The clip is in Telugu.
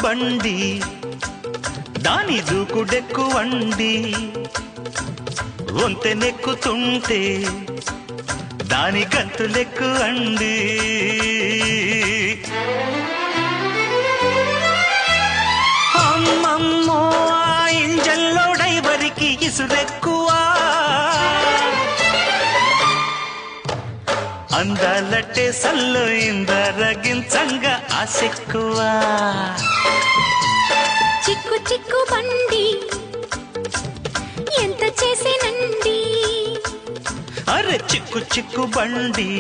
బండి దాని దూకుడెక్కువండి వంతెనెక్కుతుంటే దాని గంతులెక్కు అండి అమ్మమ్మో ఆ ఇంజన్లో డైవరికి ఇసురెక్కువా అందాలట్టే సల్లో ఇందరగించంగా ఆసెక్కువా చిక్కు చిక్కు బండి ఎంత చేసేనండి అరే చిక్కు చిక్కు బండి